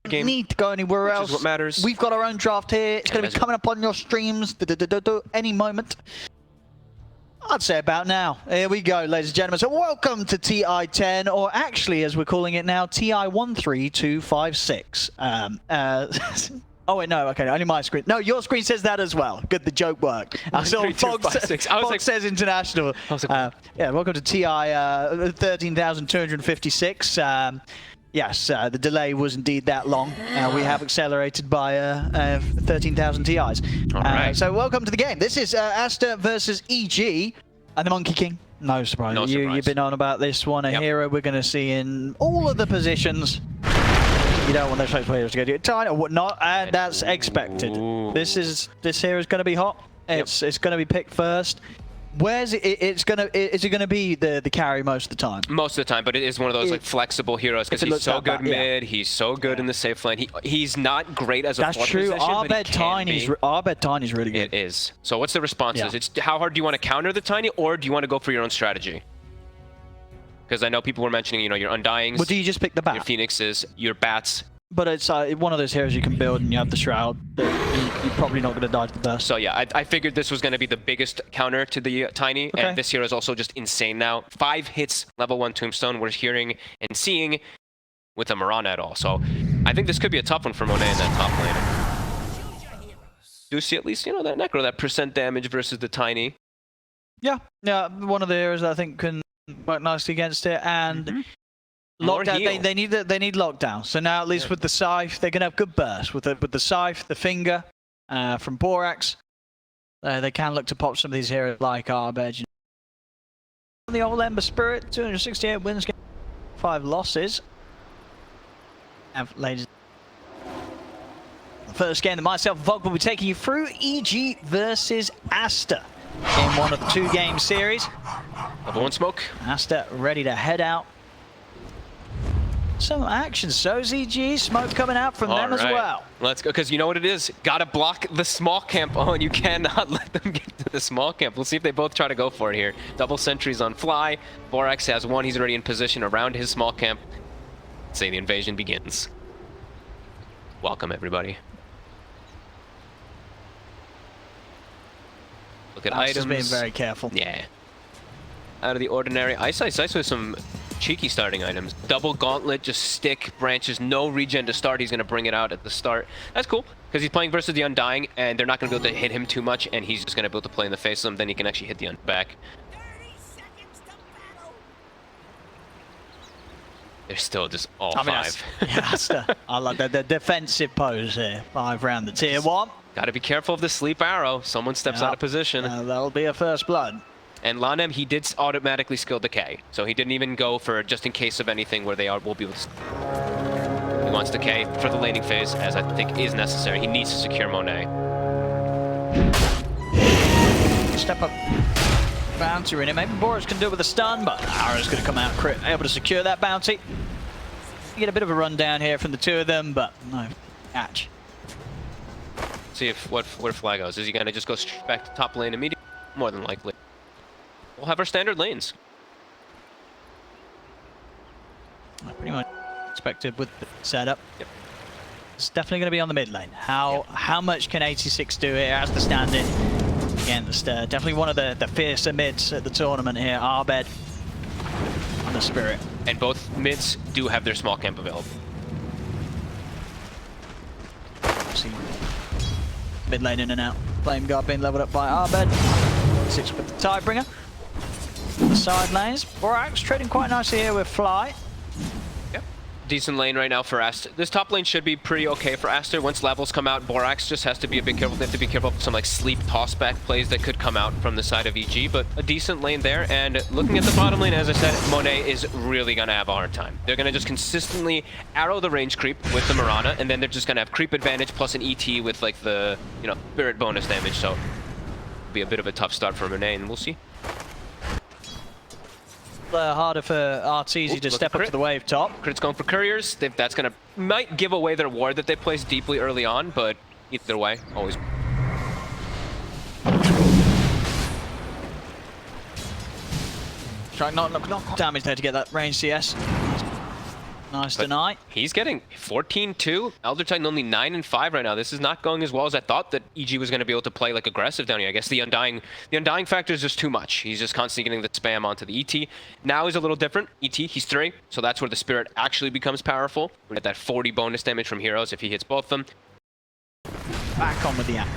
game. Need to go anywhere else. Which is what matters. We've got our own draft here. It's going to be coming up on your streams any moment. I'd say about now. Here we go, ladies and gentlemen. So welcome to TI10, or actually, as we're calling it now, TI13256. Oh wait, no, okay, only my screen. No, your screen says that as well. Good, the joke worked. I saw Fox says international. Yeah, welcome to TI 13256. Yes, the delay was indeed that long. We have accelerated by 13,000 TIs. All right. So welcome to the game. This is Aster versus EG and the Monkey King. No surprise. No surprise. You've been on about this one. A hero we're going to see in all of the positions. You don't want those players to go to it tiny or whatnot, and that's expected. Ooh. This hero is going to be hot. It's going to be picked first. Where's it? Is it gonna be the carry most of the time? Most of the time, but it is one of those like flexible heroes because he's so good mid. He's so good in the safe lane. He's not great as a That's true. Arbed Tiny's really good. It is. So what's the responses? It's how hard do you want to counter the Tiny, or do you want to go for your own strategy? Because I know people were mentioning, you know, your Undyings. Well, do you just pick the bat? Your Phoenixes, your Bats. But it's one of those heroes you can build, and you have the Shroud. You're probably not going to die to the burst. So yeah, I figured this was going to be the biggest counter to the Tiny, and this hero is also just insane now. 5 hits, level 1 Tombstone. We're hearing and seeing with a Mirana at all. So I think this could be a tough one for Monet in that top lane. Do see at least, you know, that Necro, that percent damage versus the Tiny. Yeah, one of the heroes that I think can work nicely against it, and. Lockdown. They need lockdown. So now at least with the Scythe, they're gonna have good burst with the Scythe, the Finger from Borax. They can look to pop some of these heroes like Arbed. The old Ember Spirit, 268 wins, 5 losses. And ladies, the first game that myself and Vog will be taking you through, EG versus Aster. Game 1 of the 2-game series. Level 1 smoke. Aster ready to head out. Some action, so ZG, smoke coming out from them as well. Let's go, because you know what it is? Gotta block the small camp. Oh, and you cannot let them get to the small camp. We'll see if they both try to go for it here. Double sentries on fly. Borax has 1, he's already in position around his small camp. Let's say the invasion begins. Welcome, everybody. Look at items. Just being very careful. Yeah. Out of the ordinary. Ice with some cheeky starting items. Double gauntlet, just stick, branches, no regen to start. He's going to bring it out at the start. That's cool, because he's playing versus the Undying, and they're not going to be able to hit him too much, and he's just going to be able to play in the face of them. Then he can actually hit the Undying back. They're still just all 5. I like the defensive pose here. 5 round the tier 1. Got to be careful of the sleep arrow. Someone steps out of position. That'll be a first blood. And Lanem, he did automatically skill decay, so he didn't even go for just in case of anything where they will be able to. He wants decay for the laning phase, as I think is necessary. He needs to secure Monet. Step up, bounty in it. Maybe Boris can do it with a stun, but Arrow's going to come out able to secure that bounty. You get a bit of a rundown here from the 2 of them, but no catch. See if where Flag goes. Is he going to just go back to top lane immediately? More than likely. We'll have our standard lanes. Pretty much expected with the setup. Yep. It's definitely going to be on the mid lane. How much can 86 do here as the stand-in against definitely one of the fiercer mids at the tournament here. Arbed on the Spirit. And both mids do have their small camp available. See mid lane in and out. Flame Guard being leveled up by Arbed. 6 with the Tidebringer. The side lanes. Borax trading quite nicely here with Fly. Yep. Decent lane right now for Aster. This top lane should be pretty okay for Aster. Once levels come out, Borax just has to be a bit careful. They have to be careful of some like sleep tossback plays that could come out from the side of EG, but a decent lane there. And looking at the bottom lane, as I said, Monet is really gonna have a hard time. They're gonna just consistently arrow the range creep with the Mirana, and then they're just gonna have creep advantage plus an ET with like the, you know, spirit bonus damage. So it'll be a bit of a tough start for Monet, and we'll see. Harder for Arteezy to step up to the wave top. Crit's going for couriers. That's gonna might give away their ward that they placed deeply early on, but either way, always. Trying not damage there to get that range CS. Nice But deny. he's getting 14-2. Elder Titan only 9-5 right now. This is not going as well as I thought that EG was going to be able to play like aggressive down here. I guess the Undying factor is just too much. He's just constantly getting the spam onto the ET. Now he's a little different. ET, he's 3, so that's where the Spirit actually becomes powerful. We get that 40 bonus damage from heroes if he hits both of them. Back on with the amp.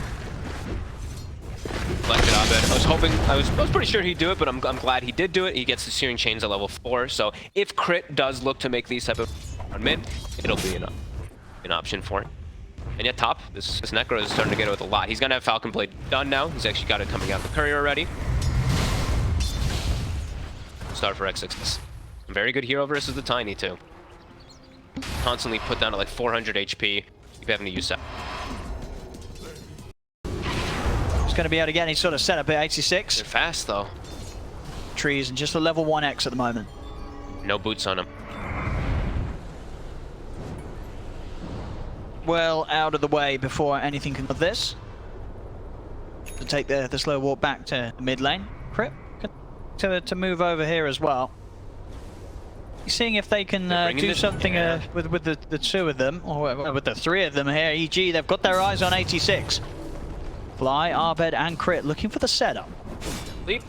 Collected Abed. I was pretty sure he'd do it, but I'm glad he did do it. He gets the Searing Chains at level 4, so if Crit does look to make these type of on mid, it'll be an option for him. And yet top, this Necro is starting to get it with a lot. He's gonna have Falcon Blade done now. He's actually got it coming out of the Courier already. Start for X6. Very good hero versus the Tiny too. Constantly put down to like 400 HP. Keep having to use that. He's going to be able to get any sort of setup at 86. They're fast though. Trees and just a level 1X at the moment. No boots on him. Well out of the way before anything can do this. To take the slow walk back to the mid lane. Crit to move over here as well. Seeing if they can do something with the two of them, or with the three of them here. EG, they've got their eyes on 86. Fly, Arbed, and Crit looking for the setup. Leap.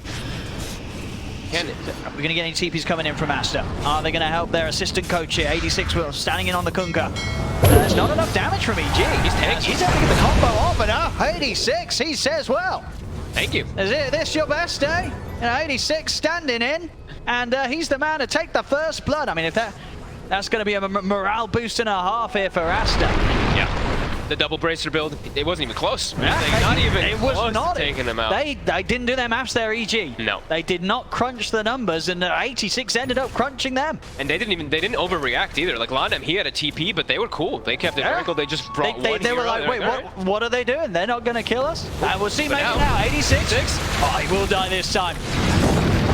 We're going to get any TPs coming in from Aster. Are they going to help their assistant coach here? 86 will standing in on the Kunkka. There's not enough damage from EG. He's able to get the combo off, and 86, he says, well, thank you. Is this your best day? You know, 86 standing in, and he's the man to take the first blood. I mean, if that's going to be a morale boost and a half here for Aster. Yeah. The double bracer build, it wasn't even close. Yeah, not even it was close not to taking them out. They didn't do their maths there, EG. No. They did not crunch the numbers, and 86 ended up crunching them. And they didn't overreact either. Like Landem, he had a TP, but they were cool. They kept it vertical. They just brought they were like, wait, what are they doing? They're not going to kill us? We'll see maybe now. 86. Oh, he will die this time.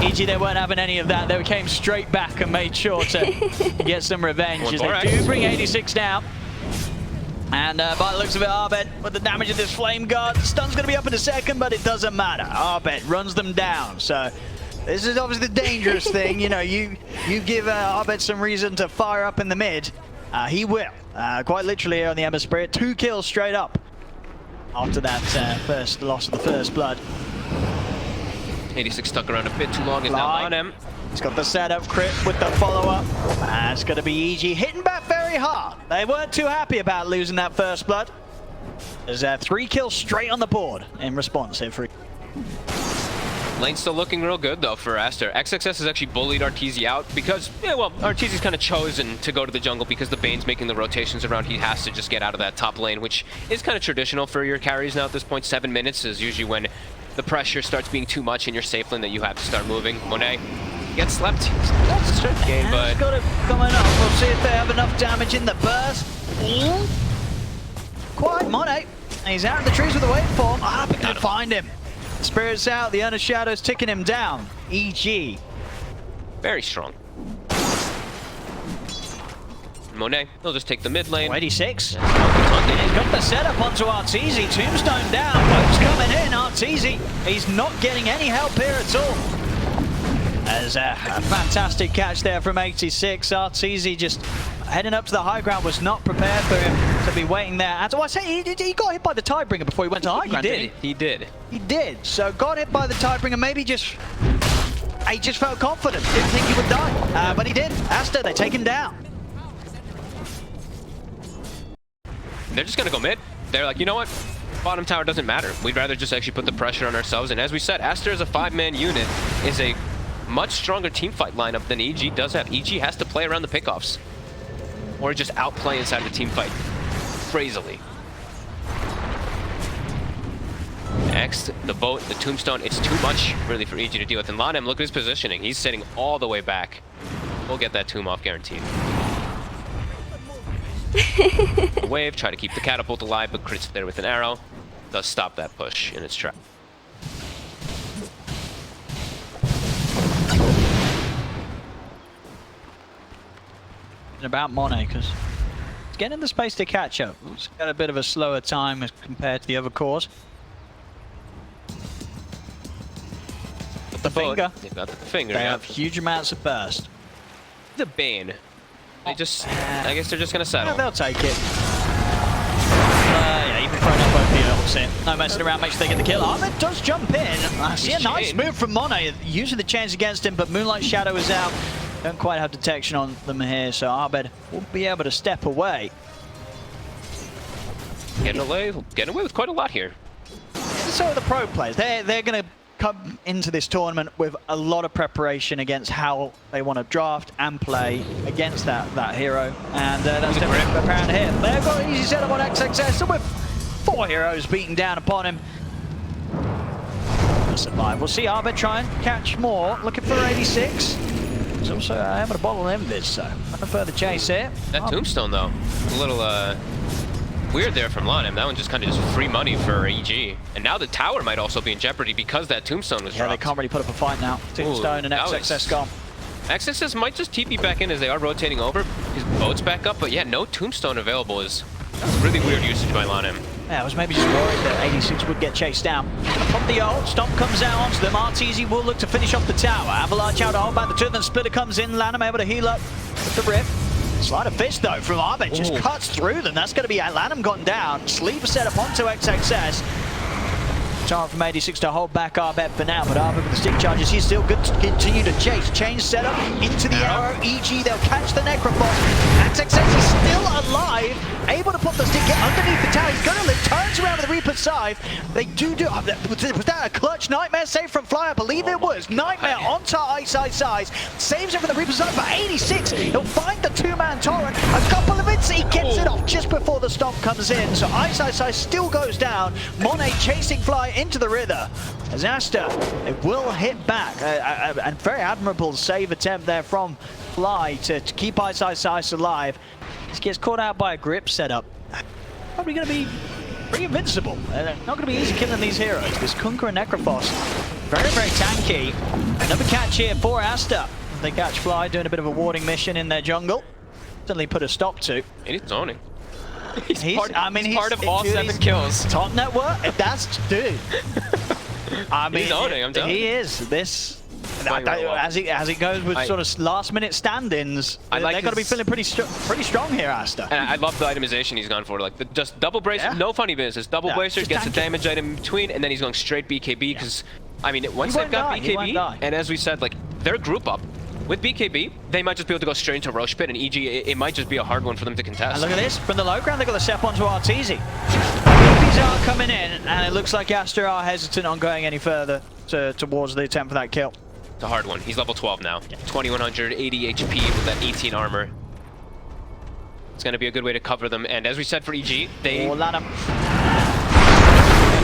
EG, they weren't having any of that. They came straight back and made sure to get some revenge as they do bring 86 down. And by the looks of it, Arbed, with the damage of this Flame Guard, stun's going to be up in a second, but it doesn't matter. Arbed runs them down. So this is obviously the dangerous thing. You know, you give Arbed some reason to fire up in the mid. He will. Quite literally here on the Ember Spirit. 2 kills straight up after that first loss of the first blood. 86 stuck around a bit too long. Is now on him. He's got the setup, Crit with the follow-up. It's going to be EG hitting back very hard. They weren't too happy about losing that first blood. There's 3 kills straight on the board in response here for Lane's still looking real good though for Aster. XXS has actually bullied Arteezy out because, yeah, well, Arteezy's kind of chosen to go to the jungle because the Bane's making the rotations around. He has to just get out of that top lane, which is kind of traditional for your carries now at this point. 7 minutes is usually when the pressure starts being too much in your safe lane that you have to start moving. Monet gets slept. That's a start game, but got it coming up. We'll see if they have enough damage in the burst. Quite Monet. He's out in the trees with the waveform. But can find him. Spirit's out. The Urn of Shadows ticking him down. EG. Very strong. Monet, he'll just take the mid lane. 86. He's got the setup onto Arteezy. Tombstone down. Poke's coming in. Arteezy. He's not getting any help here at all. As a fantastic catch there from 86. Arteezy just heading up to the high ground, was not prepared for him to be waiting there. And so I say he got hit by the Tidebringer before he went to high ground. He did. So got hit by the Tidebringer. Maybe he just felt confident. Didn't think he would die. But he did. Aster, they take him down. They're just going to go mid. They're like, you know what? Bottom tower doesn't matter. We'd rather just actually put the pressure on ourselves. And as we said, Aster as a 5-man unit is a much stronger teamfight lineup than EG does have. EG has to play around the pickoffs. Or just outplay inside the teamfight. Crazily. Next, the boat, the tombstone, it's too much really for EG to deal with. And Lanem, look at his positioning. He's sitting all the way back. We'll get that tomb off guaranteed. Wave, try to keep the catapult alive, but crits there with an arrow. Does stop that push in its trap. And about Monet, because it's getting the space to catch up. It's got a bit of a slower time as compared to the other cores. The finger. They've got the finger. They have huge amounts of burst. The Bane. They just, I guess they're just gonna settle. Yeah, they'll take it. Yeah, even throwing up both the ults in. No messing around, make sure they get the kill. Ahmed does jump in. I see a nice move from Monet, using the chains against him, but Moonlight Shadow is out. Don't quite have detection on them here, so Abed will be able to step away. Getting away with quite a lot here. So are the pro players. They're going to come into this tournament with a lot of preparation against how they want to draft and play against that hero, and that's definitely apparent here. They've got an easy setup on XXS, so with 4 heroes beating down upon him. Survive. We'll see Arbit try and catch more, looking for 86. He's also able to bottle him this, so no further chase here. That tombstone though, a little weird there from Lanem. That one just kind of just free money for EG. And now the tower might also be in jeopery because that tombstone was dropped. They can't really put up a fight now. Tombstone and XXS gone. XXS might just TP back in as they are rotating over. His boat's back up, but yeah, no tombstone available is really weird usage by Lanem. Yeah, I was maybe just worried that 86 would get chased down. Pop the ult, Stomp comes out onto them. RTZ will look to finish off the tower. Avalanche out to hold back the two, then Splitter comes in. Lanem able to heal up with the rip. Sleight of fist though from Arbet just cuts through them. That's going to be Lanem gone down. Sleeper set up onto XXS. Time from 86 to hold back Arbet for now, but Arbet with the stick charges, he's still good to continue to chase. Change setup into the arrow. EG, they'll catch the Necrophos. XXS is still alive, able to put the stick, get underneath the tower. He's going to live, turns around with the Reaper's Scythe. They do, was that a clutch Nightmare save from Fly? I believe it was. Nightmare onto Ice, saves him from the Reaper's Scythe for 86. He'll find the 2-man torrent. A couple of hits, he gets it off just before the Stomp comes in. So Ice still goes down. Monet chasing Fly into the Rither. As Aster, it will hit back. A very admirable save attempt there from Fly to keep Ice alive. He gets caught out by a grip setup. Probably going to be pretty invincible. Not going to be easy killing these heroes. This Kunkka and Necrophos, very, very tanky. Another catch here for Aster. They catch Fly doing a bit of a warding mission in their jungle. Suddenly put a stop to. And he's zoning. He's part of all 7 kills. Top network, that's dude. I mean, he's owning, I'm telling you. He is. This, as it goes with sort of last-minute stand-ins, they're going to be feeling pretty strong here, Aster. And I love the itemization he's gone for. Like just double bracer, no funny business. Double bracer gets a damage item in between, and then he's going straight BKB because, I mean, once they've got BKB, and as we said, like their group up. With BKB, they might just be able to go straight into Roche Pit, and EG, it might just be a hard one for them to contest. And look at this, from the low ground, they've got the step onto RTZ. These are coming in, and it looks like Aster are hesitant on going any further towards the attempt for that kill. It's a hard one. He's level 12 now. 2180 HP with that 18 armor. It's going to be a good way to cover them, and as we said for EG, they... Lanem.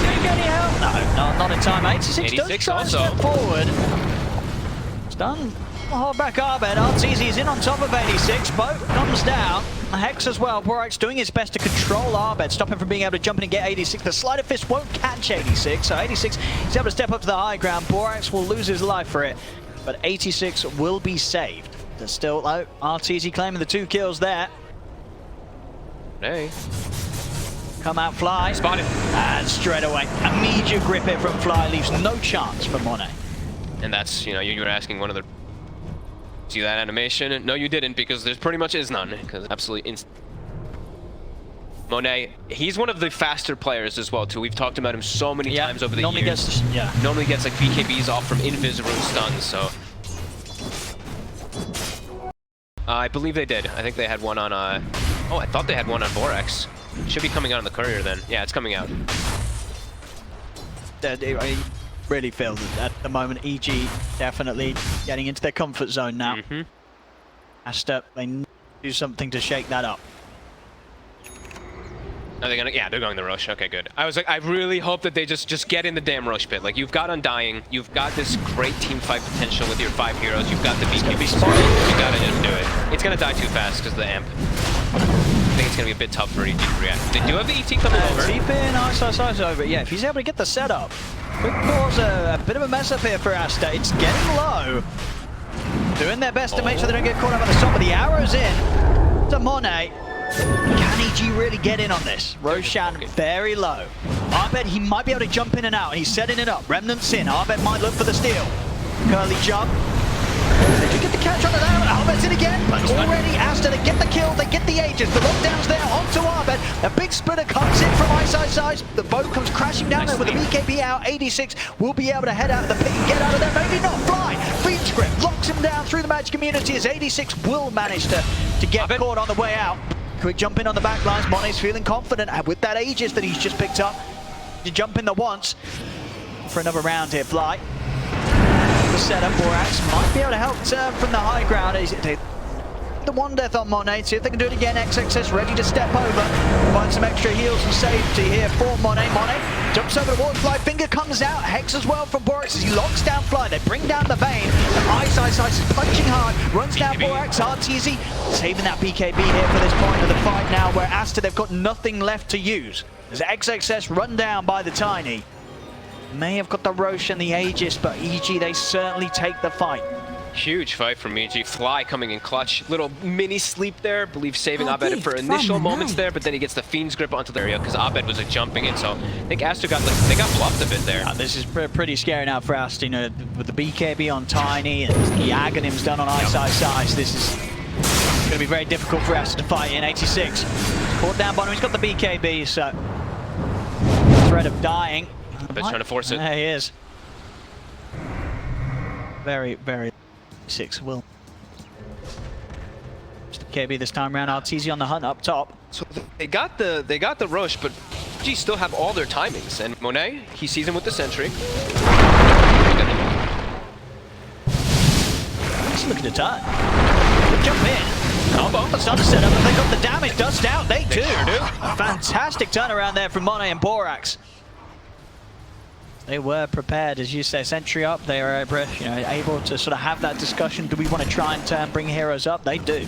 Take any help? No, not in time. 86 does try and step forward. It's done. Hold back Arbet. RTZ is in on top of 86. Boat comes down. Hex as well. Borax doing his best to control Arbet, stop him from being able to jump in and get 86. The Sleight of Fist won't catch 86, so 86 is able to step up to the high ground. Borax will lose his life for it, but 86 will be saved. There's still low. RTZ claiming the 2 kills there. Hey. Come out Fly. Spotted. And straight away, immediate grip hit from Fly leaves no chance for Monet. And that's, you know, you were asking one of the... See that animation? No, you didn't, because there pretty much is none. Because absolutely instant. Monet, he's one of the faster players as well, too. We've talked about him so many times over the years. Normally gets like BKBs off from Invisible stuns, so... I believe they did. I think they had one on, Oh, I thought they had one on Borax. Should be coming out on the courier then. Yeah, it's coming out. I really feel that at the moment EG definitely getting into their comfort zone now. Aster, they need to do something to shake that up. Are they gonna? Yeah, they're going the rush. Okay, good. I was like, I really hope that they just get in the damn rush pit. Like, you've got Undying, you've got this great team fight potential with your 5 heroes, you've got the BKB support, you gotta just do it. It's gonna die too fast because of the amp. I think it's gonna be a bit tough for EG to react. They do have the ET coming over. Deep in, Ice over. Yeah, if he's able to get the setup, could cause a bit of a mess up here for Aster. It's getting low. Doing their best to make sure they don't get caught up on the stop, but the arrow's in to Monet. Can EG really get in on this? Roshan very low. Arbet, he might be able to jump in and out, and he's setting it up. Remnant's in. Arbet might look for the steal. Curly jump. They do get the catch pressure on the down, Arbet's in again, but already Aster, they get the kill, they get the Aegis, the lockdown's there onto Arbet, a big splitter comes in from Ice, the boat comes crashing down there with the BKB out, 86 will be able to head out of the pit and get out of there, maybe not, fly, Fiend's Grip locks him down through the magic community as 86 will manage to get caught on the way out. Quick jump in on the back lines, Monet's feeling confident with that Aegis that he's just picked up. You jump in the once for another round here, Fly. The setup, Borax might be able to help turn from the high ground. The one death on Monet, see if they can do it again. XXS ready to step over, find some extra heals and safety here for Monet. Monet jumps over the wall, Fly, finger comes out, Hex as well from Borax as he locks down Fly. They bring down the Vayne. Ice is punching hard, runs down Borax, Arteezy saving that BKB here for this point of the fight now, where Aster, they've got nothing left to use. As XXS run down by the Tiny. May have got the Roche and the Aegis, but EG, they certainly take the fight. Huge fight from EG. Fly coming in clutch. Little mini sleep there. I believe saving Abed for initial moments there, but then he gets the Fiend's Grip onto the area because Abed was jumping in. So I think Aster got they got bluffed a bit there. This is pretty scary now for Aster, you know, with the BKB on Tiny and the Aghanim's done on Ice. This is going to be very difficult for Aster to fight in 86. Caught down bottom. He's got the BKB, so threat of dying. Abed's trying to force it. There he is. Very 6 will. Just the KB this time around. Arteezy on the hunt up top. So they got the Roche, but G still have all their timings. And Monet, he sees him with the Sentry. Let's look at the time. Good jump in. Combo. It's not a setup, but they got the damage dust out. They do. A fantastic turnaround there from Monet and Borax. They were prepared, as you say, Sentry up. They are able to sort of have that discussion. Do we want to try and bring heroes up? They do.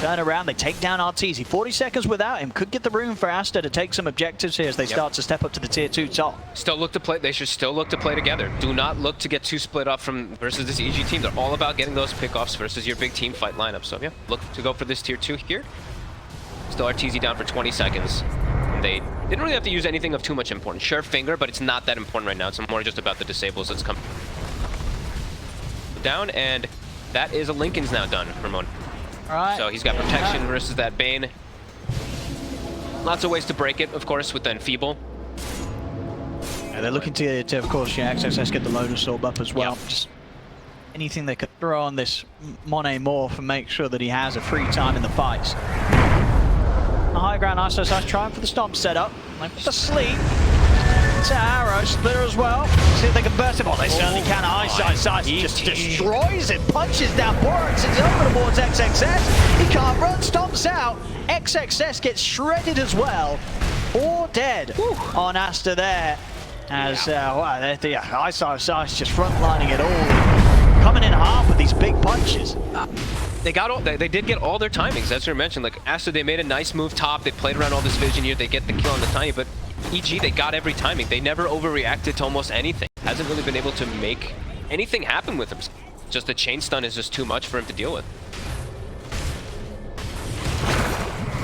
Turn around, they take down Arteezy. 40 seconds without him. Could get the room for Aster to take some objectives here as they start to step up to the tier 2 top. Still look to play. They should still look to play together. Do not look to get too split up from versus this EG team. They're all about getting those pickoffs versus your big team fight lineup. So yeah, look to go for this tier 2 here. Still Arteezy down for 20 seconds. They didn't really have to use anything of too much importance. Sure, finger, but it's not that important right now. It's more just about the disables that's coming down, and that is a Lincoln's now done for Monet. All right. So he's got protection versus that Bane. Lots of ways to break it, of course, with the Enfeeble. Yeah, they're looking to of course, XXS get the Lotus Orb up as well. Just anything they could throw on this Monet Morph and make sure that he has a free time in the fights. The high ground, Ice trying for the stomp setup. They put the sleep. It's an arrow, splitter as well. See if they can burst him. Oh, they certainly can. Ice just destroys it, punches down Borax. It's over towards XXS. He can't run, stomps out. XXS gets shredded as well. Or dead on Aster there. As Ice just frontlining it all. Coming in hard with these big punches. They did get all their timings, as you mentioned. Like Aster, they made a nice move top. They played around all this vision here. They get the kill on the Tiny, but EG, they got every timing. They never overreacted to almost anything. Hasn't really been able to make anything happen with him. Just the chain stun is just too much for him to deal with.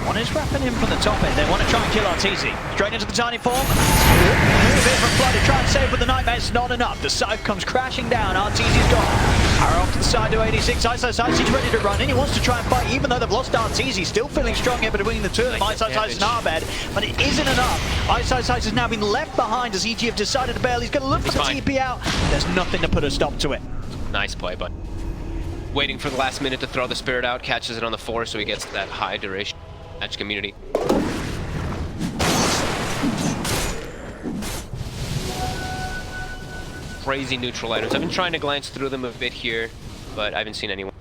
One is wrapping him from the top end. They want to try and kill Arteezy. Straight into the Tiny form. Move in from Flood to try and save with the Nightmare. It's not enough. The Scythe comes crashing down. Arteezy's gone. Arrow off to the side to 86. Ice, he's ready to run in. He wants to try and fight, even though they've lost Arteezy. Still feeling strong here between the two of them. Ice and Arbed, but it isn't enough. Ice has now been left behind as EG have decided to bail. He's going to look for the TP out. There's nothing to put a stop to it. Nice play, but waiting for the last minute to throw the Spirit out. Catches it on the 4, so he gets that high duration. Match community. Crazy neutral items. I've been trying to glance through them a bit here, but I haven't seen anyone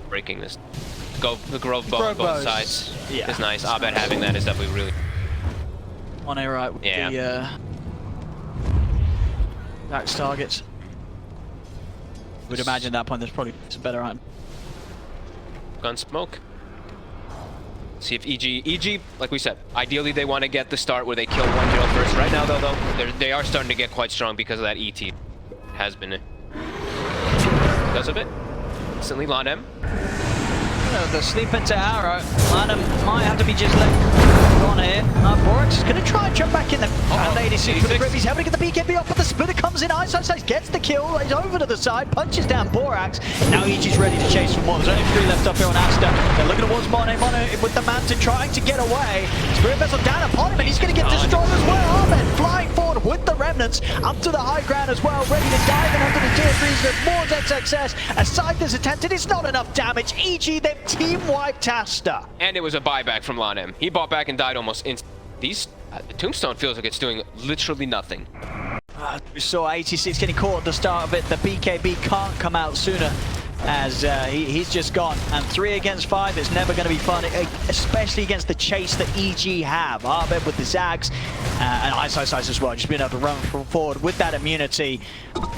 breaking this. The Grove Bow on both sides is nice. Abed having that is definitely really... On a right with the Dax targets. Would imagine at that point there's probably some better item. Gun smoke. See if EG, like we said, ideally they want to get the start where they kill 1-0 first. Right now, though, they are starting to get quite strong because of that ET. Has been because of it. Instantly Lon M. The sleep into arrow. Adam might have to be just let on here. Borax is going to try and jump back in the 86 with the grip. He's having to get the BKB off, but the splitter comes in. Ice gets the kill. He's over to the side, punches down Borax. Now EG's ready to chase for more. There's only 3 left up here on Aster. They're looking towards Monet. Monet with the Manta trying to get away. Spirit Vessel down upon him, and he's going to get destroyed as well. Ahmed flying forward with the Remnants up to the high ground as well, ready to dive in under the tier 3s with more XXS. Aside this attempted, it's not enough damage. EG, they've team wiped Aster. And it was a buyback from Lanem. He bought back and died almost instantly. The Tombstone feels like it's doing literally nothing. We saw 86 getting caught at the start of it. The BKB can't come out sooner as he's just gone. And 3 against 5 is never going to be fun, especially against the chase that EG have. Arbed with the Zags and Ice as well, just being able to run forward with that immunity.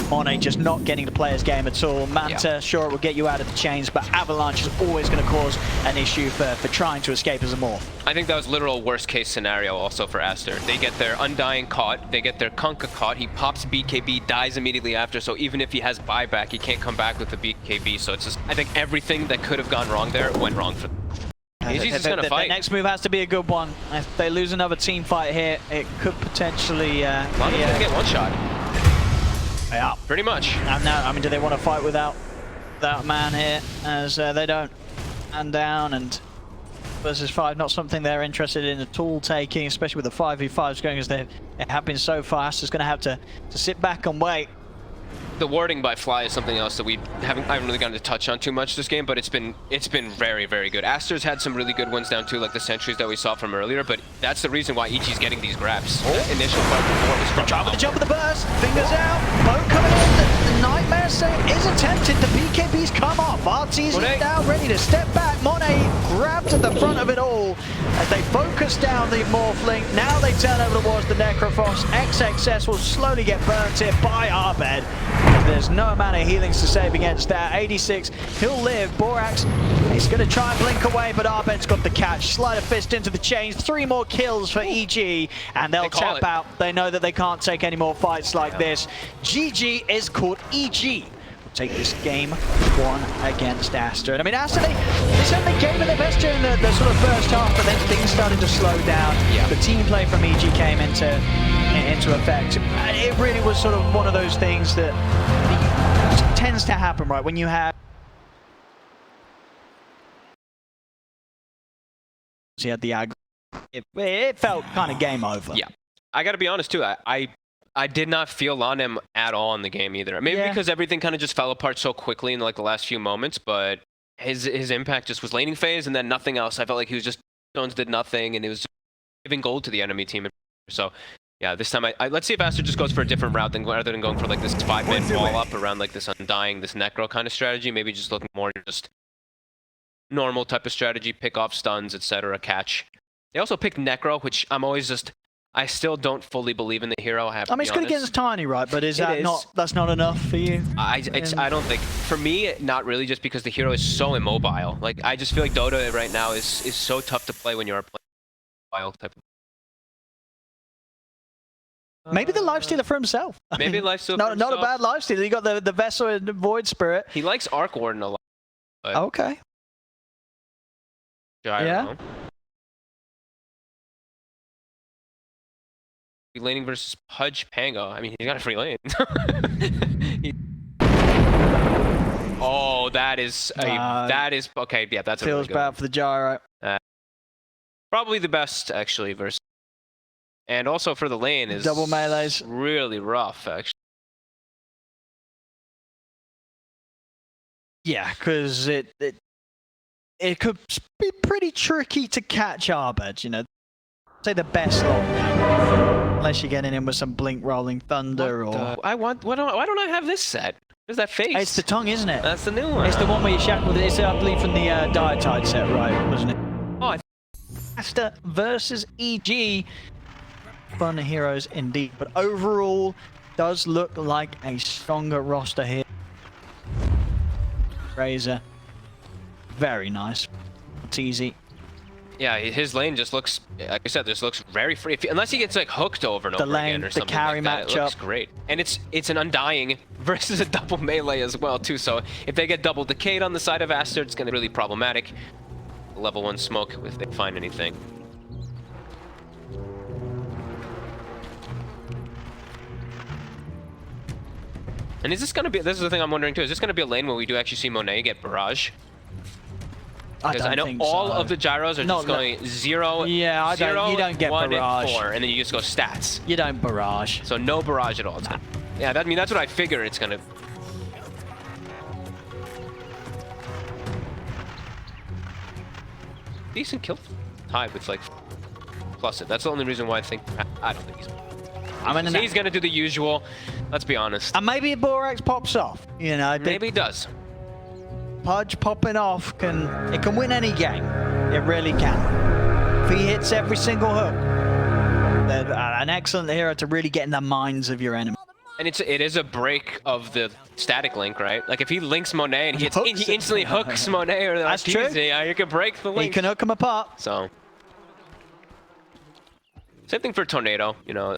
Monet just not getting the player's game at all. Manta, sure, it will get you out of the chains, but Avalanche is always going to cause an issue for trying to escape as a morph. I think that was literal worst case scenario also for Aster. They get their Undying caught, they get their Kunkka caught, he pops BKB, dies immediately after, so even if he has buyback, he can't come back with the BKB, so it's just, I think everything that could have gone wrong there went wrong for them. He's just gonna fight. The next move has to be a good one. If they lose another team fight here, it could potentially... Lonnie's gonna get one shot. Yeah. Pretty much. And now, I mean, do they want to fight without that man here? As they don't. And down and versus 5, not something they're interested in at all taking, especially with the 5v5s going as they have been so fast. It's going to have to sit back and wait. The warding by Fly is something else that I haven't really gotten to touch on too much this game, but it's been very, very good. Aster's had some really good ones down too, like the sentries that we saw from earlier, but that's the reason why EG's getting these grabs. That initial fight before was from... Try with the jump of the burst, fingers out, boat coming in, the Nightmare save is attempted, the BKB's come off, RT's now ready to step back. Monet grabbed at the front of it all as they focus down the Morphling. Now they turn over towards the Necrophos. XXS will slowly get burnt here by Arbed. There's no amount of healings to save against that. 86, he'll live. Borax, he's going to try and blink away, but Arbed's got the catch. Slide a fist into the chains. 3 more kills for EG, and they'll tap out. They know that they can't take any more fights like this. GG is caught. EG take this game 1 against Aster. And I mean, Aster, they certainly gave it their best during the sort of first half, but then things started to slow down. The team play from EG came into effect. It really was sort of one of those things that tends to happen, right? When you have... He had the aggro. It felt kind of game over. Yeah. I got to be honest, too. I did not feel Lanem at all in the game either. Maybe because everything kind of just fell apart so quickly in like the last few moments, but his impact just was laning phase and then nothing else. I felt like he was just... Stones did nothing, and it was just giving gold to the enemy team. So... Yeah, this time let's see if Aster just goes for a different route rather than going for like this 5-man wall up around like this Undying, this Necro kind of strategy. Maybe just looking more just normal type of strategy, pick off stuns, etc. Catch. They also picked Necro, which I still don't fully believe in the hero. I mean, it's good against Tiny, right? But that's not enough for you? I don't think, for me, not really, just because the hero is so immobile. Like, I just feel like Dota right now is so tough to play when you are playing wild type of. Maybe the lifestealer for himself. Maybe lifestealer for himself. Not a bad lifestealer. You got the Vessel and the Void Spirit. He likes Arc Warden a lot. Okay. Yeah. Laning versus Pudge Pango. I mean, he's got a free lane. Oh, that is okay. Yeah, that's a feels really bad for the gyro. Probably the best actually versus. And also for the lane is double melees. Really rough, actually. Yeah, because it could be pretty tricky to catch Arbed, you know. Say the best lockdown. Unless you're getting in with some Blink Rolling Thunder or... why don't I have this set? Where's that face? It's the tongue, isn't it? That's the new one. It's the one where you shack with it. It's, I believe, from the Dietide set, right? Wasn't it? Oh, Aster versus EG. Fun heroes indeed, but overall does look like a stronger roster here. Razor, very nice. It's easy. Yeah, his lane just looks, like I said, this looks very free. Unless he gets like hooked over and over again or something carry like that, it looks great. And it's an Undying versus a double melee as well too. So if they get double decayed on the side of Aster, it's going to be really problematic. Level 1 smoke if they find anything. And is this going to be, this is the thing I'm wondering too, is this going to be a lane where we do actually see Monet get barrage? Because I know all of the gyros are just going 0, yeah, you don't get 1, barrage. and 4, and then you just go stats. You don't barrage. So no barrage at all. Nah. Yeah, I mean, that's what I figure it's going to... Decent kill. Tied with like plus it. That's the only reason why I think... I don't think he's going to do the usual. Let's be honest. And maybe a Borax pops off. You know, maybe he does. Pudge popping off can win any game. It really can. If he hits every single hook, they're an excellent hero to really get in the minds of your enemy. And it is a break of the static link, right? Like if he links Monet and he instantly hooks Monet or that's true. Yeah, you can break the link. He can hook them apart. So same thing for Tornado. You know,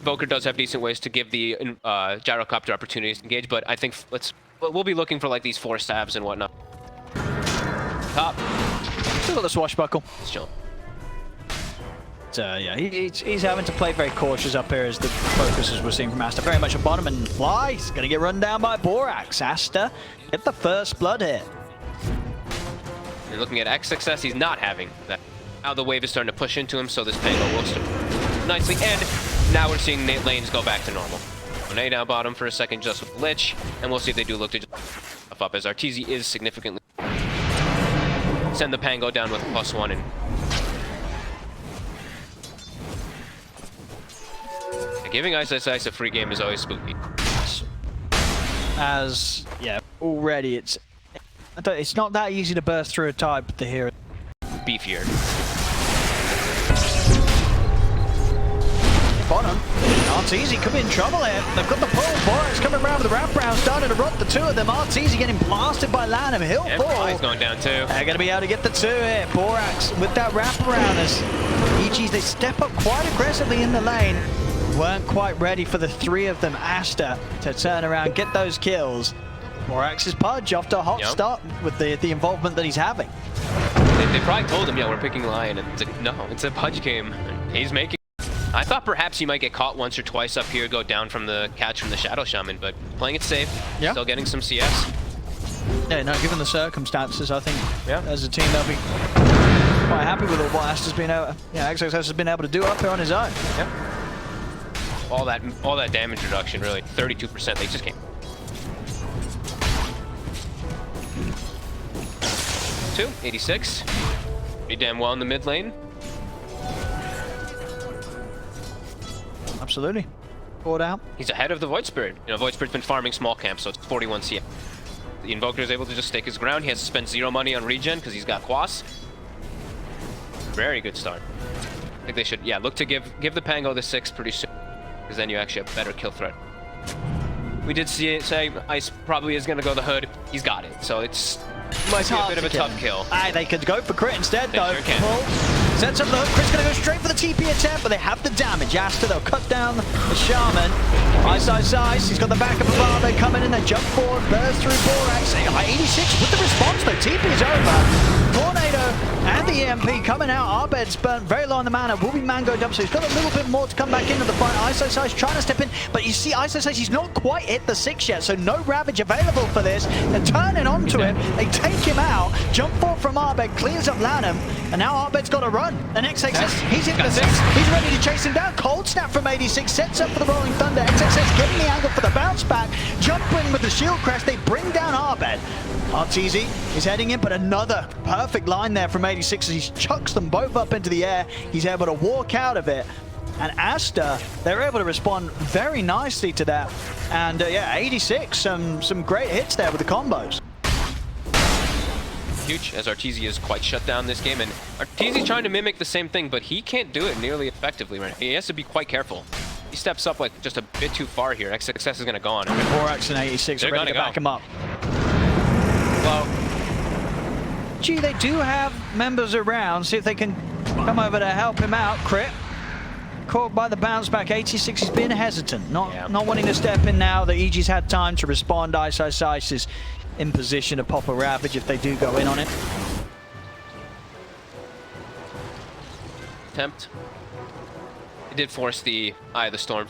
Voker does have decent ways to give the gyrocopter opportunities to engage, but I think we'll be looking for like these 4 stabs and whatnot. Top. Still got the swashbuckle. It's chill. Yeah, he's having to play very cautious up here as the focuses we're seeing from Aster. Very much at bottom, and Fly is going to get run down by Borax. Aster get the first blood hit. And looking at X success, he's not having that. Now the wave is starting to push into him, so this Pango will start nicely. And now we're seeing lanes go back to normal. Monet down bottom for a second just with Lich, and we'll see if they do look to just up as Arteezy is significantly send the Pango down with +1 and giving Ice a free game is always spooky. As yeah, already it's not that easy to burst through a type with the hero. Beefier. Bottom. Arteezy could be in trouble here. They've got the pull. Borax coming around with the wraparound, starting to rot the 2 of them. Arteezy getting blasted by Lanham. He'll fall. He's going down too. They're going to be able to get the 2 here. Borax with that wraparound as EGs, they step up quite aggressively in the lane. Weren't quite ready for the 3 of them. Aster to turn around, get those kills. Borax's Pudge off to a hot start with the involvement that he's having. They probably told him, yeah, we're picking Lion, and it's like, no, it's a Pudge game. He's making. I thought perhaps he might get caught once or twice up here, go down from the catch from the Shadow Shaman, but playing it safe, still getting some CS. Yeah, no, given the circumstances, I think as a team they'll be quite happy with what Aster's been able, XXS has been able to do up here on his own. Yep. All that damage reduction, really, 32%. They just came. 2, 86. Pretty damn well in the mid lane. Absolutely. Poured out. He's ahead of the Void Spirit. You know, Void Spirit's been farming small camps, so it's 41 CS. The Invoker is able to just stake his ground. He has to spend 0 money on regen because he's got Quas. Very good start. I think they should, look to give the Pango the 6 pretty soon, because then you actually have better kill threat. We did say Ice probably is going to go the Hood. He's got it, so might be a bit of a tough kill. They could go for crit instead, though. Sure can. Sets up the hook. Crit's going to go straight for the TP attempt, but they have the damage. Aster, they'll cut down the Shaman. Ice. He's got the backup of Arbe coming in. They jump forward, burst through Borax. 86 with the response, though. TP is over. Tornado and the EMP coming out. Arbed's burnt very low on the mana. Will be mangoed up, so he's got a little bit more to come back into the fight. Ice trying to step in, but you see Ice he's not quite hit the 6 yet, so no Ravage available for this. They're turning onto him. They take him out. Jump forward from Arbed, clears up Lanham, and now Arbed's got to run. And XXS, he's hit the 6. He's ready to chase him down. Cold snap from 86, sets up for the Rolling Thunder. XXS getting the angle for the bounce back. Jump in with the shield crash. They bring down Arbed. Arteezy is heading in, but another perfect line there from 86 as he chucks them both up into the air. He's able to walk out of it. And Aster, they're able to respond very nicely to that. And 86, some great hits there with the combos. Huge, as Arteezy is quite shut down this game, and Arteezy's trying to mimic the same thing, but he can't do it nearly effectively right now. He has to be quite careful. He steps up like just a bit too far here. XXS is going to go on him. Borax and 86 are ready to back him up. Well, EG, they do have members around. See if they can come over to help him out. Crit. Caught by the bounce back. 86, he's been hesitant. Not wanting to step in now that EG's had time to respond. Ice is in position to pop a Ravage if they do go in on it. Attempt. It did force the Eye of the Storm.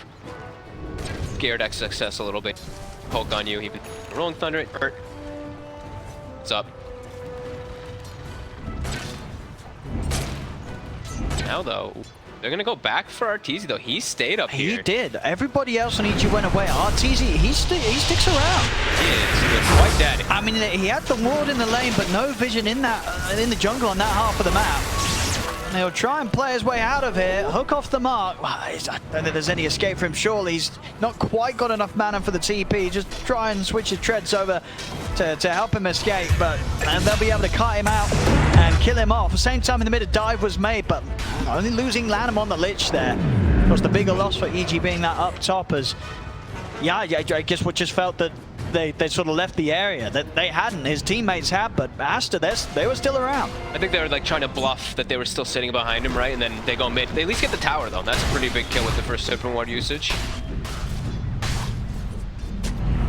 Geared X success a little bit. Poke on you, even Rolling Thunder, it hurt. What's up? Now though, they're gonna go back for Arteezy though. He stayed up here. He did. Everybody else on EG went away. Arteezy, he sticks around. He is quite dead. I mean, he had the ward in the lane, but no vision in the jungle on that half of the map. And he'll try and play his way out of here. Hook off the mark. I don't think there's any escape for him. Surely he's not quite got enough mana for the TP. Just try and switch his treads over to help him escape, and they'll be able to cut him out and kill him off. At the same time, in the mid, a dive was made, but only losing Lanham on the Lich there. Of course, the bigger loss for EG being that up top as, yeah, I guess we just felt that they sort of left the area. That they hadn't. His teammates had, but Aster, they were still around. I think they were like trying to bluff that they were still sitting behind him, right? And then they go mid. They at least get the tower though. That's a pretty big kill with the first Serpent Ward usage.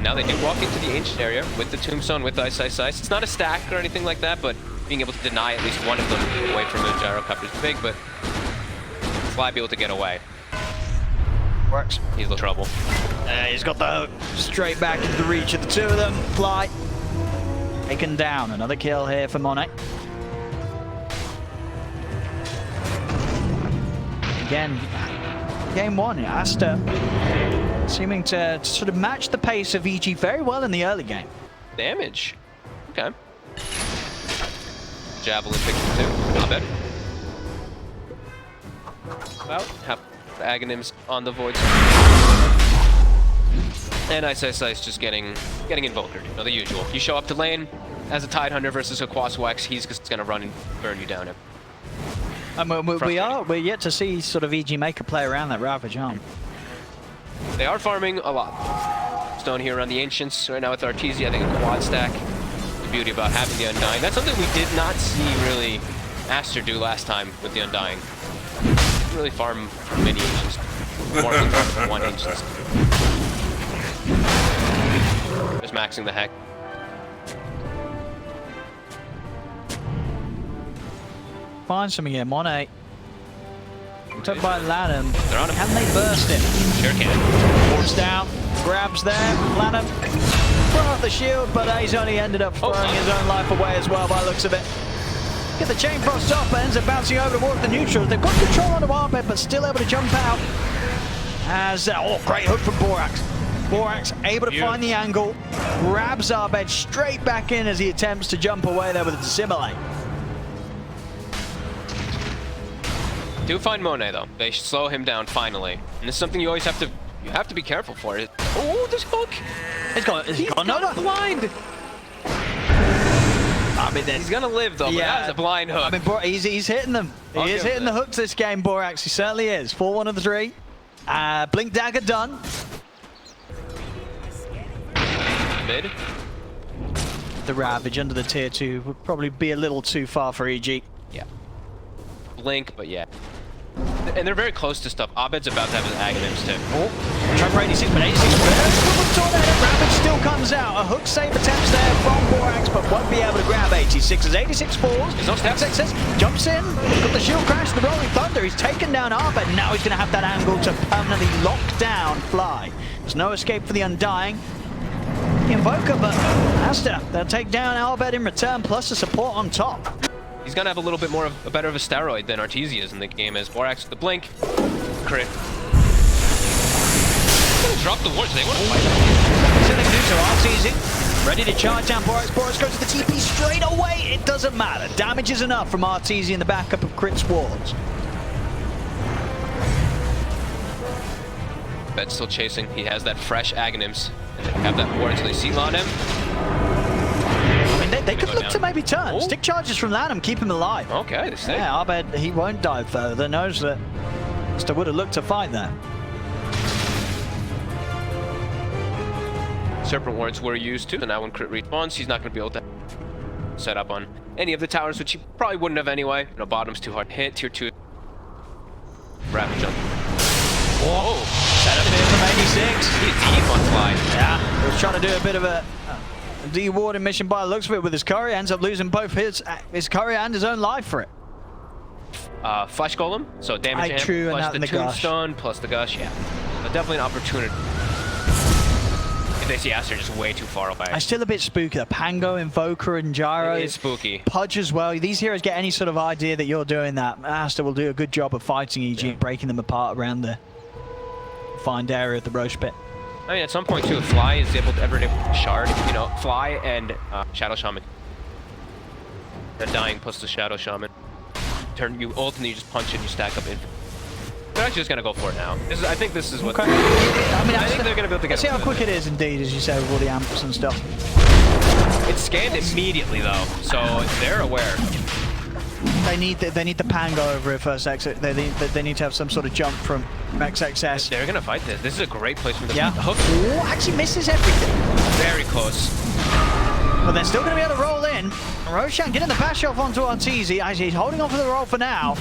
Now they do walk into the ancient area with the Tombstone, with Ice. It's not a stack or anything like that, but being able to deny at least one of them away from the Gyrocopter is big, but Fly be able to get away. Works. He's in trouble. He's got the hook straight back into the reach of the two of them. Fly taken down. Another kill here for Monet. Again, game one, Aster seeming to sort of match the pace of EG very well in the early game. Damage. Okay. Javelin picks him too. Not bad. About half Aghanims on the Void. And Ice just getting invulgared. You know, the usual. You show up to lane as a Tidehunter versus a Quaswax, he's just gonna run and burn you down. We're yet to see sort of EG make a play around that Ravage, aren't we? They are farming a lot. Stone here around the Ancients right now with Arteezy, I think a quad stack. The beauty about having the Undying. That's something we did not see really Aster do last time with the Undying. Really farm many Ancients. More than farm one Ancients. Just maxing the heck. Find some here, Monet. Took by Lanham. They're on him. Can they burst it? Sure can. Wards down, grabs there. Lanham brought off the shield, but he's only ended up throwing his own life away as well by the looks of it. Get the chain frost off, but ends up bouncing over towards the neutral. They've got control on the Warbed, but still able to jump out. As great hook from Borax. Borax able to find the angle, grabs Arbed straight back in as he attempts to jump away there with a Dissimilate. Do find Monet though. They slow him down finally, and it's something you always have to be careful for. Oh, this hook! He's got blind. I mean, he's gonna live though. Yeah, but that was a blind hook. I mean, he's hitting them. He is hitting the hooks this game. Borax, he certainly is. 4-1 of the 3. Blink Dagger done. Mid. The Ravage under the tier 2 would probably be a little too far for EG. Yeah. Blink, but yeah. And they're very close to stuff. Abed's about to have his Aghanims too. Oh, try for 86, but 86 Ravage still comes out. A hook save attempts there from Borax, but won't be able to grab 86 as 86 falls. There's no steps. Jumps in, got the shield crash, the Rolling Thunder. He's taken down Arbed, and now he's going to have that angle to permanently lock down Fly. There's no escape for the Undying. The Invoker, but Aster, they'll take down Arbed in return, plus the support on top. He's gonna have a little bit more of a better of a steroid than Arteezy is in the game as Borax with the blink. Crit. Drop the wards, they want to fight. Sending neutral, Arteezy. Ready to charge down Borax. Borax goes to the TP straight away. It doesn't matter. Damage is enough from Arteezy in the backup of Crit's wards. Bed's still chasing. He has that fresh Aghanims. And they have that ward until they seal on him. They could look to maybe turn. Stick charges from Lanham, keep him alive. Okay, they stay. Yeah, Arbed, he won't dive further. Knows that Aster would have looked to fight there. Serpent wards were used too, so now when Crit respawns, he's not going to be able to set up on any of the towers, which he probably wouldn't have anyway. You know, bottom's too hard to hit. Tier 2. Ravage on. Whoa! Set up here from 86. He's deep on Fly. Yeah, he was trying to do a bit of a de-warding mission by the looks of it with his courier. Ends up losing both his courier and his own life for it. Flash Golem, so damage to him, true, plus and the the Tombstone, plus the Gush, yeah. But definitely an opportunity. If they see Aster just way too far away. I'm still a bit spooky. The Pango, Invoker, and Gyro. It is spooky. Pudge as well. These heroes get any sort of idea that you're doing that, Aster will do a good job of fighting EG and breaking them apart around the defined area of the Roche pit. I mean, at some point too, Fly is able to shard. You know, Fly and Shadow Shaman. The dying plus the Shadow Shaman. Turn you ult and you just punch it and you stack up. They're actually just gonna go for it now. I think this is what. Okay. I think they're gonna be able to get. See how quick it is, indeed, as you say, with all the amps and stuff. It's scanned immediately though, so they're aware. They need the Pango over it first exit. They need to have some sort of jump from XXS. They're gonna fight this. This is a great place from the hook. Ooh, actually misses everything. Very close. But they're still going to be able to roll in. Roshan getting the bash off onto Arteezy as he's holding on for the roll for now.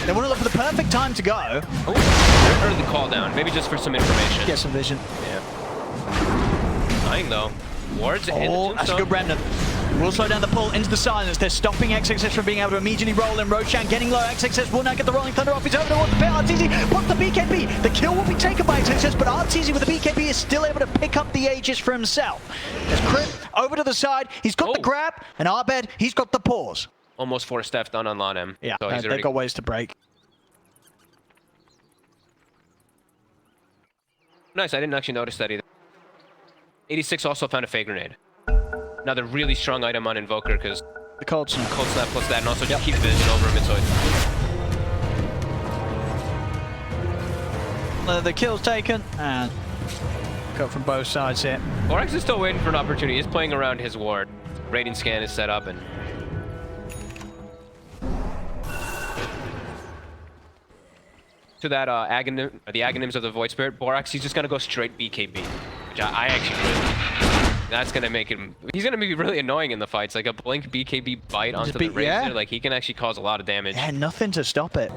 They want to look for the perfect time to go. Oh, early call down. Maybe just for some information. Get some vision. Yeah. Dying though. Wards and the that's a good remnant. We'll slow down the pull into the silence. They're stopping XXS from being able to immediately roll in. Roshan getting low. XXS will now get the rolling thunder off. He's over towards the pit. Arteezy puts the BKB. The kill will be taken by XXS, but Arteezy with the BKB is still able to pick up the Aegis for himself. There's Crip over to the side. He's got the grab, and Arbed, he's got the pause. Almost 4 steps done on Lanem. Yeah, so he's they've got ways to break. Nice, I didn't actually notice that either. 86 also found a fake grenade. Another really strong item on Invoker because the cold snap plus that, and also just keep vision over him, so the kill's taken and cut from both sides here. Borax is still waiting for an opportunity. He's playing around his ward. Rating scan is set up and to that the Aghanims of the Void Spirit. Borax, he's just gonna go straight BKB, which I actually really. That's gonna make him. He's gonna be really annoying in the fights. Like a blink BKB bite onto the Razor. Like he can actually cause a lot of damage. Yeah, nothing to stop it.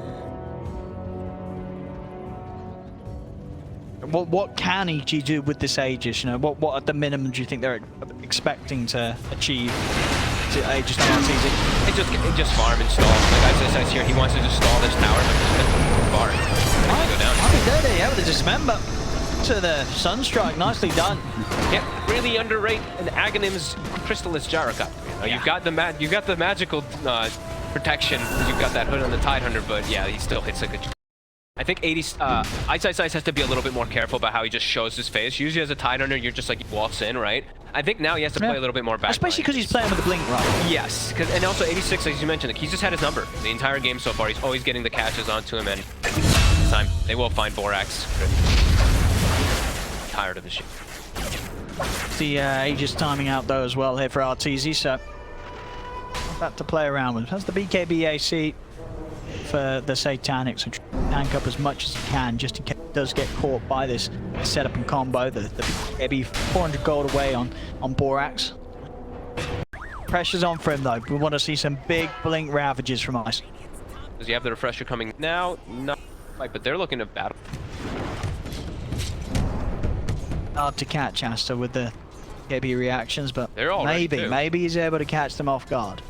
What can EG do with this Aegis? You know, what at the minimum do you think they're expecting to achieve? Aegis on Arteezy? It just farm and stall. Like as it says here, he wants to just stall this tower, but just bar. Go down. Happy dirty, yeah, with the dismember to the Sunstrike. Nicely done. Yeah, really underrate an Aghanim's Crystallis Jaraka. You know, you've got the magical protection. You've got that hood on the Tidehunter, but yeah, he still hits like a. I think 80. Ice has to be a little bit more careful about how he just shows his face. Usually as a Tidehunter, you're just like he walks in, right? I think now he has to play a little bit more back. Especially because he's playing with the blink, right? Yes, and also 86, as you mentioned, like, he's just had his number the entire game so far. He's always getting the catches onto him, and this time they will find Borax. Tired of the shit. The Aegis timing out though as well here for Arteezy, so that to play around with. That's the BKB AC for the Satanics, and tank up as much as he can just in case he does get caught by this setup and combo. The BKB 400 gold away on Borax. Pressure's on for him though. We want to see some big blink ravages from Ice. Does he have the refresher coming now? Not quite, but they're looking to battle. Hard to catch Aster with the BKB reactions, but maybe he's able to catch them off guard.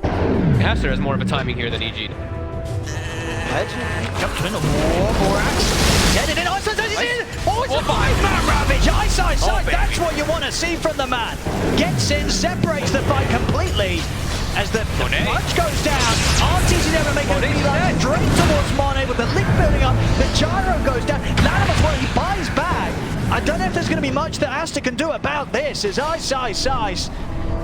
Aster has more of a timing here than EG. Jumps in. Borax. Get it in. Ice. Oh, it's a 5-man ravage. Ice. That's what you want to see from the man. Gets in, separates the fight completely. As the punch goes down, Arteezy never make a beeline straight towards Monet with the link building up. The gyro goes down. Latimus, well, he buys back. I don't know if there's going to be much that Aster can do about this. As Ice.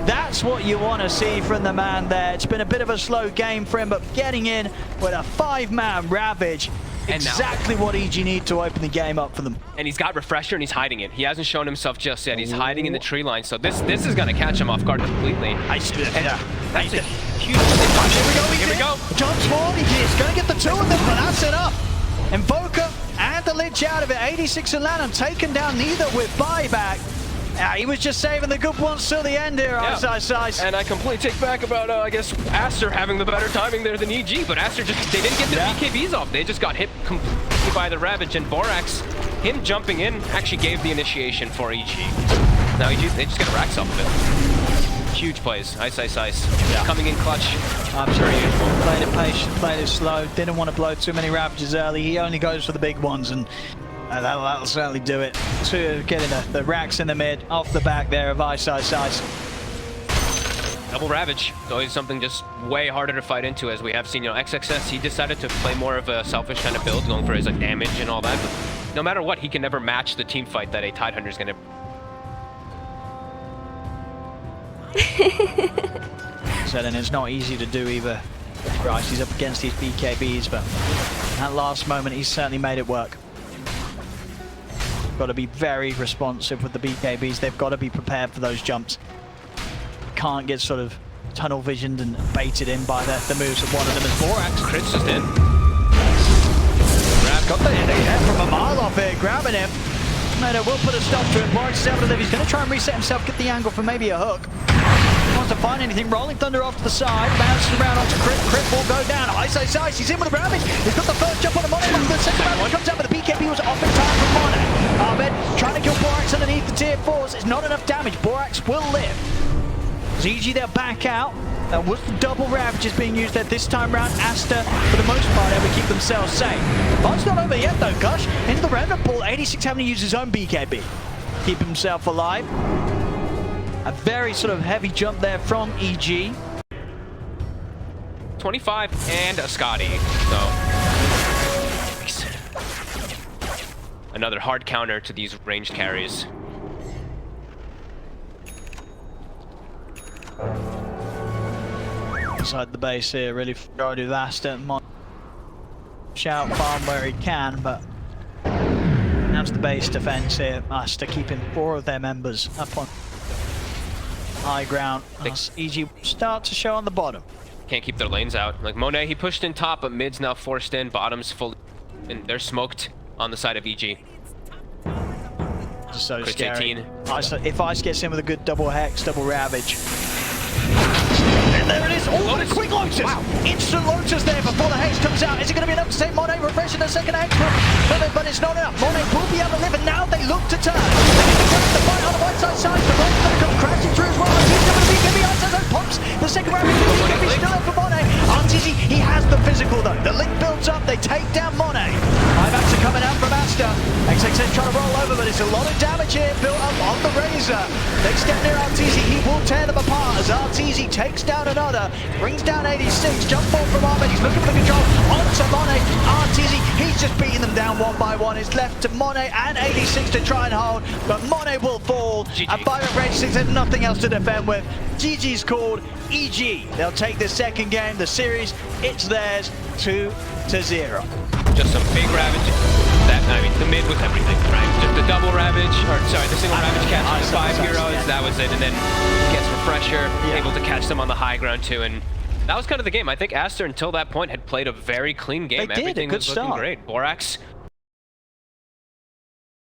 That's what you want to see from the man there. It's been a bit of a slow game for him, but getting in with a 5-man ravage. Exactly what EG need to open the game up for them. And he's got refresher and he's hiding it. He hasn't shown himself just yet. He's hiding in the tree line, so this is going to catch him off guard completely. That's a huge... Here we go. Jumps forward. He's going to get the 2 of them, but that's enough. Invoker and the Lich out of it. 86 and Lanham taken down, neither with buyback. He was just saving the good ones till the end here, Ice. And I completely take back about, I guess, Aster having the better timing there than EG, but Aster they didn't get the BKBs off. They just got hit completely by the Ravage, and Borax, him jumping in, actually gave the initiation for EG. Now EG, they just get a racks off of it. Huge plays. Ice. Yeah. Coming in clutch. Absolutely. Played it patient, played it slow, didn't want to blow too many Ravages early. He only goes for the big ones, and that'll certainly do it. To getting the racks in the mid, off the back there of Ice. Double Ravage. It's always something just way harder to fight into, as we have seen. You know, XXS, he decided to play more of a selfish kind of build, going for his damage and all that. But no matter what, he can never match the team fight that a Tidehunter is going to. And it's not easy to do either. Right, he's up against these BKBs, but at last moment, he's certainly made it work. Got to be very responsive with the BKBs. They've got to be prepared for those jumps. Can't get sort of tunnel visioned and baited in by the moves of one of them as Borax. Crits just in. Got the hit from a mile off here, grabbing him. No, we'll put a stop to it. Borax is able to live. He's going to try and reset himself, get the angle for maybe a hook. Wants to find anything. Rolling Thunder off to the side, bounces around onto Crit. Crit will go down. Ice. He's in with a Ravage. He's got the first jump on the Monet. The second Ravage comes out, but the BKB was off in time from Monet. Ahmed trying to kill Borax underneath the tier 4s. It's not enough damage. Borax will live. ZG, they'll back out. That was the double Ravages being used there this time round. Aster, for the most part, able to keep themselves safe. Fight's not over yet though, Gush. Into the Remnant Pool. 86 having to use his own BKB. Keep himself alive. A very sort of heavy jump there from EG. 25 and a Scotty. So another hard counter to these ranged carries. Inside the base here, really trying to do Aster. Shout farm where he can, but that's the base defense here. Aster keeping 4 of their members up on high ground. EG start to show on the bottom. Can't keep their lanes out. Like Monet, he pushed in top, but mid's now forced in. Bottom's fully, and they're smoked on the side of EG. So Crit scary. 18. If Ice gets in with a good double Hex, double Ravage. And there it is. Oh, the quick Lotus! Wow. Instant Lotus there before the Hex comes out. Is it going to be enough to save Monet? Refreshing the second Hex, but it's not enough. Monet will be able to live, and now they look to turn. The fight on the right side. The right going to come crashing through as well. He's going to be giving Ice pumps. The second Ravage is still there for Monet. Arteezy, he has the physical though. The link builds up. They take down Monet. Backs are coming out from Aster. XXS trying to roll over, but it's a lot of damage here built up on the Razor. Next step near Arteezy, he will tear them apart as Arteezy takes down another, brings down 86, jump ball from Ahmed, he's looking for control onto Monet. Arteezy, he's just beating them down one by one. It's left to Monet and 86 to try and hold, but Monet will fall. GG. And Byron 86 has nothing else to defend with. GG's called. EG, they'll take the second game, the series, it's theirs, 2-0. Just some big Ravage. I mean, the mid was everything, right? Just the double Ravage, or sorry, the single Ravage catch on 5 heroes, yeah. That was it. And then gets Refresher, able to catch them on the high ground too. And that was kind of the game. I think Aster, until that point, had played a very clean game. Everything was looking great. Borax